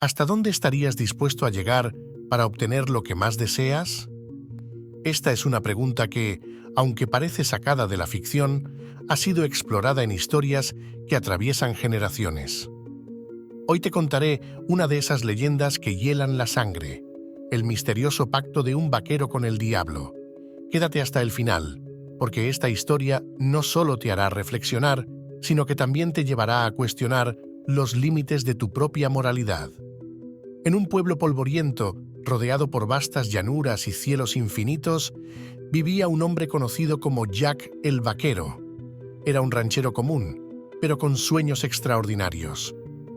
¿Hasta dónde estarías dispuesto a llegar para obtener lo que más deseas? Esta es una pregunta que, aunque parece sacada de la ficción, ha sido explorada en historias que atraviesan generaciones. Hoy te contaré una de esas leyendas que hielan la sangre, el misterioso pacto de un vaquero con el diablo. Quédate hasta el final, porque esta historia no solo te hará reflexionar, sino que también te llevará a cuestionar los límites de tu propia moralidad. En un pueblo polvoriento, rodeado por vastas llanuras y cielos infinitos, vivía un hombre conocido como Jack el Vaquero. Era un ranchero común, pero con sueños extraordinarios.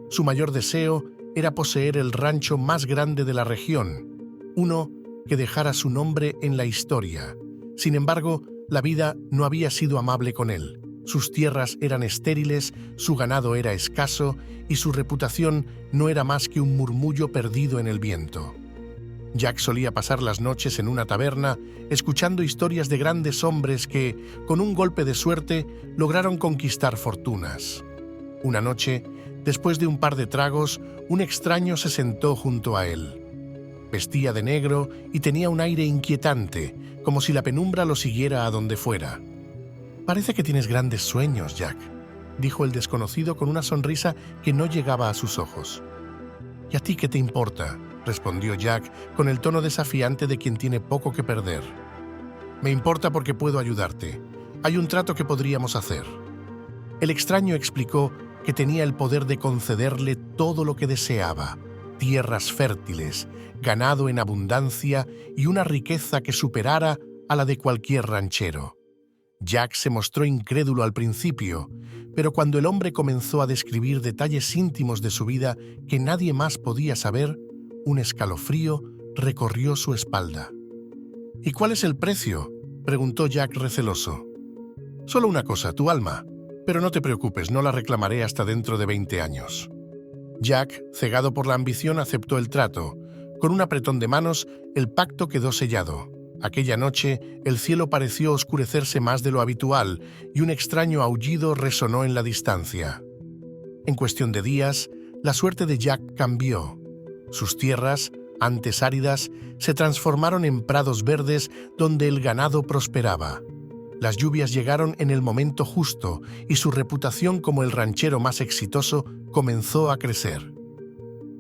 Su mayor deseo era poseer el rancho más grande de la región, uno que dejara su nombre en la historia. Sin embargo, la vida no había sido amable con él. Sus tierras eran estériles, su ganado era escaso y su reputación no era más que un murmullo perdido en el viento. Jack solía pasar las noches en una taberna, escuchando historias de grandes hombres que, con un golpe de suerte, lograron conquistar fortunas. Una noche, después de un par de tragos, un extraño se sentó junto a él. Vestía de negro y tenía un aire inquietante, como si la penumbra lo siguiera a donde fuera. «Parece que tienes grandes sueños, Jack», dijo el desconocido con una sonrisa que no llegaba a sus ojos. «¿Y a ti qué te importa?», respondió Jack con el tono desafiante de quien tiene poco que perder. «Me importa porque puedo ayudarte. Hay un trato que podríamos hacer». El extraño explicó que tenía el poder de concederle todo lo que deseaba: tierras fértiles, ganado en abundancia y una riqueza que superara a la de cualquier ranchero. Jack se mostró incrédulo al principio, pero cuando el hombre comenzó a describir detalles íntimos de su vida que nadie más podía saber, un escalofrío recorrió su espalda. «¿Y cuál es el precio?», preguntó Jack receloso. «Solo una cosa, tu alma. Pero no te preocupes, no la reclamaré hasta dentro de 20 años». Jack, cegado por la ambición, aceptó el trato. Con un apretón de manos, el pacto quedó sellado. Aquella noche, el cielo pareció oscurecerse más de lo habitual y un extraño aullido resonó en la distancia. En cuestión de días, la suerte de Jack cambió. Sus tierras, antes áridas, se transformaron en prados verdes donde el ganado prosperaba. Las lluvias llegaron en el momento justo y su reputación como el ranchero más exitoso comenzó a crecer.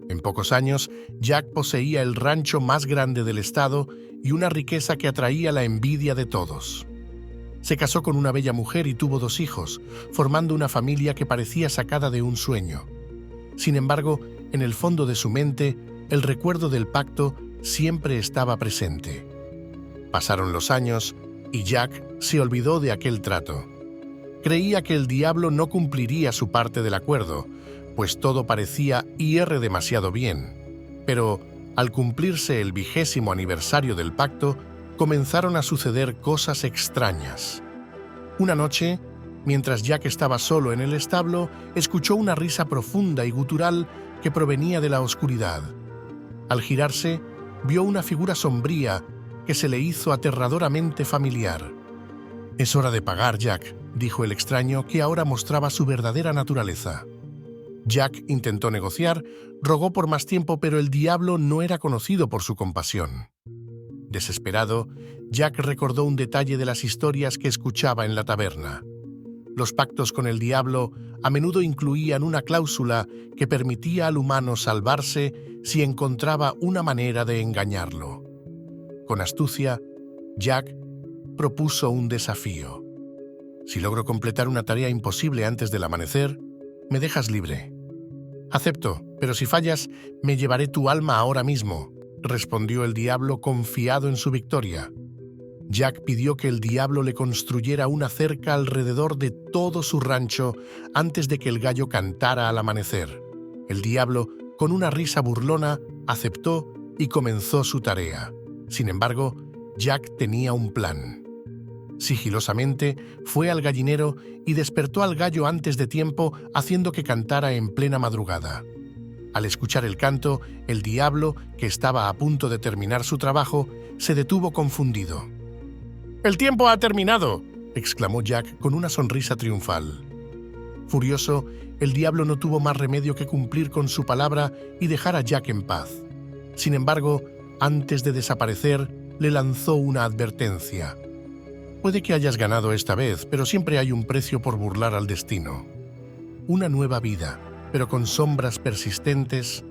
En pocos años, Jack poseía el rancho más grande del estado y una riqueza que atraía la envidia de todos. Se casó con una bella mujer y tuvo 2 hijos, formando una familia que parecía sacada de un sueño. Sin embargo, en el fondo de su mente, el recuerdo del pacto siempre estaba presente. Pasaron los años y Jack se olvidó de aquel trato. Creía que el diablo no cumpliría su parte del acuerdo, pues todo parecía ir demasiado bien. Pero, al cumplirse el 20º aniversario del pacto, comenzaron a suceder cosas extrañas. Una noche, mientras Jack estaba solo en el establo, escuchó una risa profunda y gutural que provenía de la oscuridad. Al girarse, vio una figura sombría que se le hizo aterradoramente familiar. «Es hora de pagar, Jack», dijo el extraño, que ahora mostraba su verdadera naturaleza. Jack intentó negociar, rogó por más tiempo, pero el diablo no era conocido por su compasión. Desesperado, Jack recordó un detalle de las historias que escuchaba en la taberna. Los pactos con el diablo a menudo incluían una cláusula que permitía al humano salvarse si encontraba una manera de engañarlo. Con astucia, Jack propuso un desafío. «Si logro completar una tarea imposible antes del amanecer, me dejas libre». «Acepto, pero si fallas, me llevaré tu alma ahora mismo», respondió el diablo confiado en su victoria. Jack pidió que el diablo le construyera una cerca alrededor de todo su rancho antes de que el gallo cantara al amanecer. El diablo, con una risa burlona, aceptó y comenzó su tarea. Sin embargo, Jack tenía un plan. Sigilosamente fue al gallinero y despertó al gallo antes de tiempo, haciendo que cantara en plena madrugada. Al escuchar el canto, el diablo, que estaba a punto de terminar su trabajo, se detuvo confundido. «¡El tiempo ha terminado!», exclamó Jack con una sonrisa triunfal. Furioso, el diablo no tuvo más remedio que cumplir con su palabra y dejar a Jack en paz. Sin embargo, antes de desaparecer, le lanzó una advertencia. Puede que hayas ganado esta vez, pero siempre hay un precio por burlar al destino. Una nueva vida, pero con sombras persistentes.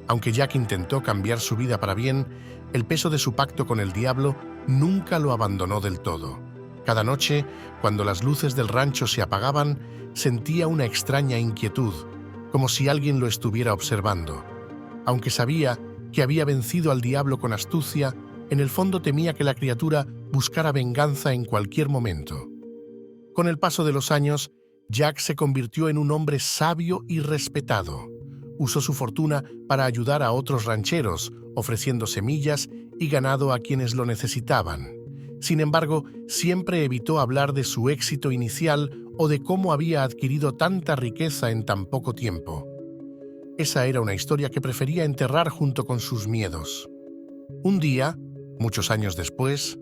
Aunque Jack intentó cambiar su vida para bien, el peso de su pacto con el diablo nunca lo abandonó del todo. Cada noche, cuando las luces del rancho se apagaban, sentía una extraña inquietud, como si alguien lo estuviera observando. Aunque sabía que había vencido al diablo con astucia, en el fondo temía que la criatura buscara venganza en cualquier momento. Con el paso de los años, Jack se convirtió en un hombre sabio y respetado. Usó su fortuna para ayudar a otros rancheros, ofreciendo semillas y ganado a quienes lo necesitaban. Sin embargo, siempre evitó hablar de su éxito inicial o de cómo había adquirido tanta riqueza en tan poco tiempo. Esa era una historia que prefería enterrar junto con sus miedos. Un día, muchos años después,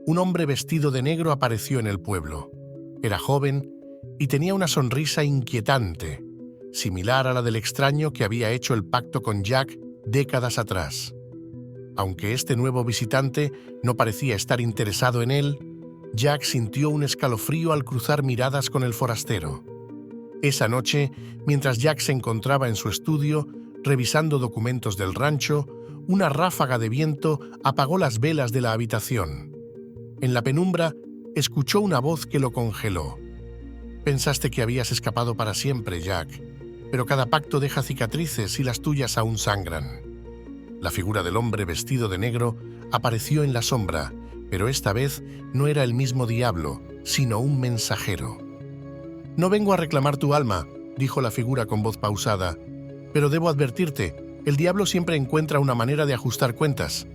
un hombre vestido de negro apareció en el pueblo. Era joven y tenía una sonrisa inquietante, similar a la del extraño que había hecho el pacto con Jack décadas atrás. Aunque este nuevo visitante no parecía estar interesado en él, Jack sintió un escalofrío al cruzar miradas con el forastero. Esa noche, mientras Jack se encontraba en su estudio, revisando documentos del rancho, una ráfaga de viento apagó las velas de la habitación. En la penumbra, escuchó una voz que lo congeló. Pensaste que habías escapado para siempre, Jack, pero cada pacto deja cicatrices y las tuyas aún sangran. La figura del hombre vestido de negro apareció en la sombra, pero esta vez no era el mismo diablo, sino un mensajero. «No vengo a reclamar tu alma», dijo la figura con voz pausada, «pero debo advertirte, el diablo siempre encuentra una manera de ajustar cuentas».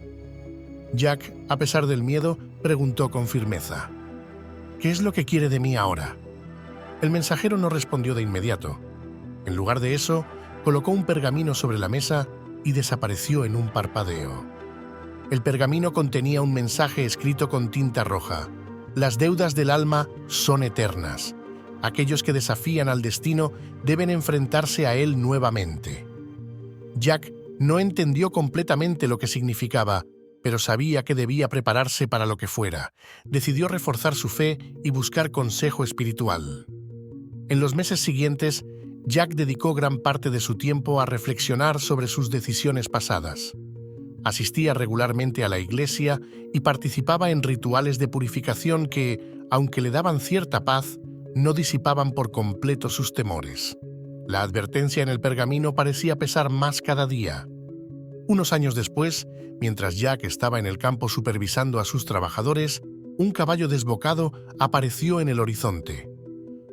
Jack, a pesar del miedo, preguntó con firmeza, «¿Qué es lo que quiere de mí ahora?». El mensajero no respondió de inmediato. En lugar de eso, colocó un pergamino sobre la mesa y desapareció en un parpadeo. El pergamino contenía un mensaje escrito con tinta roja. «Las deudas del alma son eternas. Aquellos que desafían al destino deben enfrentarse a él nuevamente». Jack no entendió completamente lo que significaba, pero sabía que debía prepararse para lo que fuera. Decidió reforzar su fe y buscar consejo espiritual. En los meses siguientes, Jack dedicó gran parte de su tiempo a reflexionar sobre sus decisiones pasadas. Asistía regularmente a la iglesia y participaba en rituales de purificación que, aunque le daban cierta paz, no disipaban por completo sus temores. La advertencia en el pergamino parecía pesar más cada día. Unos años después, mientras Jack estaba en el campo supervisando a sus trabajadores, un caballo desbocado apareció en el horizonte.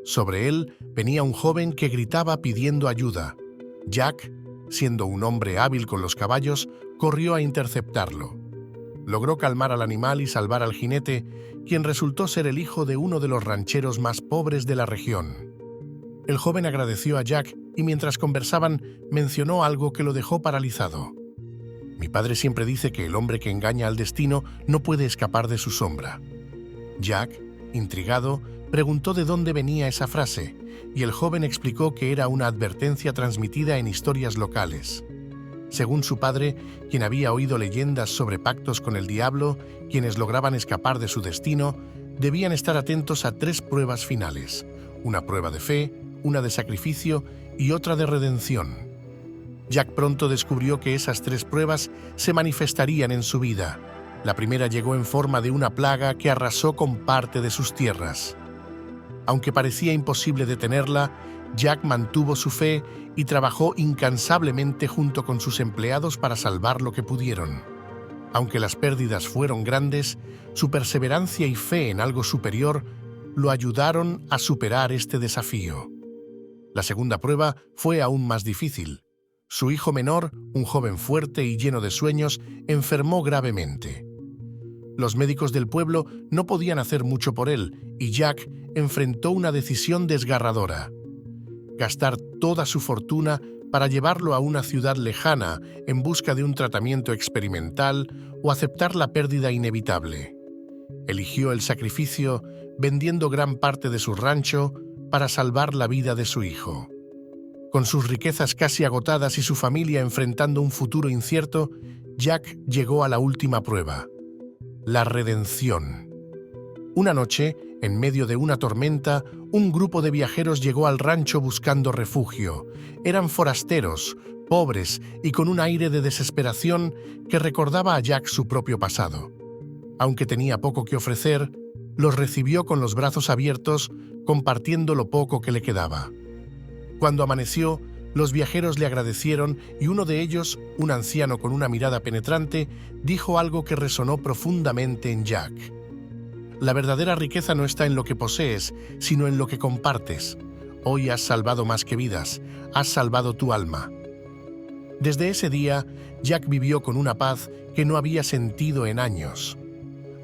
Sobre él venía un joven que gritaba pidiendo ayuda. Jack, siendo un hombre hábil con los caballos, corrió a interceptarlo. Logró calmar al animal y salvar al jinete, quien resultó ser el hijo de uno de los rancheros más pobres de la región. El joven agradeció a Jack y mientras conversaban mencionó algo que lo dejó paralizado. «Mi padre siempre dice que el hombre que engaña al destino no puede escapar de su sombra». Jack, intrigado, preguntó de dónde venía esa frase, y el joven explicó que era una advertencia transmitida en historias locales. Según su padre, quien había oído leyendas sobre pactos con el diablo, quienes lograban escapar de su destino, debían estar atentos a 3 pruebas finales: una prueba de fe, una de sacrificio y otra de redención. Jack pronto descubrió que esas 3 pruebas se manifestarían en su vida. La primera llegó en forma de una plaga que arrasó con parte de sus tierras. Aunque parecía imposible detenerla, Jack mantuvo su fe y trabajó incansablemente junto con sus empleados para salvar lo que pudieron. Aunque las pérdidas fueron grandes, su perseverancia y fe en algo superior lo ayudaron a superar este desafío. La segunda prueba fue aún más difícil. Su hijo menor, un joven fuerte y lleno de sueños, enfermó gravemente. Los médicos del pueblo no podían hacer mucho por él y Jack enfrentó una decisión desgarradora: gastar toda su fortuna para llevarlo a una ciudad lejana en busca de un tratamiento experimental o aceptar la pérdida inevitable. Eligió el sacrificio vendiendo gran parte de su rancho, para salvar la vida de su hijo. Con sus riquezas casi agotadas y su familia enfrentando un futuro incierto, Jack llegó a la última prueba: la redención. Una noche, en medio de una tormenta, un grupo de viajeros llegó al rancho buscando refugio. Eran forasteros, pobres y con un aire de desesperación que recordaba a Jack su propio pasado. Aunque tenía poco que ofrecer, los recibió con los brazos abiertos, compartiendo lo poco que le quedaba. Cuando amaneció, los viajeros le agradecieron y uno de ellos, un anciano con una mirada penetrante, dijo algo que resonó profundamente en Jack. La verdadera riqueza no está en lo que posees, sino en lo que compartes. Hoy has salvado más que vidas, has salvado tu alma. Desde ese día, Jack vivió con una paz que no había sentido en años.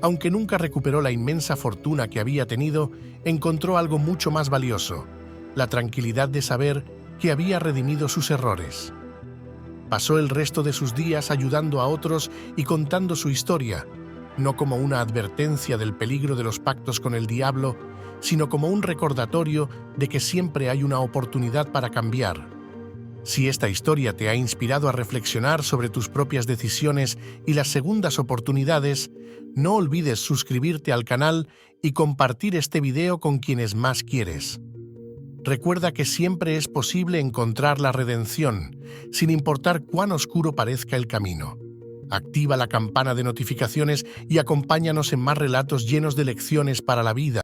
Aunque nunca recuperó la inmensa fortuna que había tenido, encontró algo mucho más valioso: la tranquilidad de saber que había redimido sus errores. Pasó el resto de sus días ayudando a otros y contando su historia, no como una advertencia del peligro de los pactos con el diablo, sino como un recordatorio de que siempre hay una oportunidad para cambiar. Si esta historia te ha inspirado a reflexionar sobre tus propias decisiones y las segundas oportunidades, no olvides suscribirte al canal y compartir este video con quienes más quieres. Recuerda que siempre es posible encontrar la redención, sin importar cuán oscuro parezca el camino. Activa la campana de notificaciones y acompáñanos en más relatos llenos de lecciones para la vida.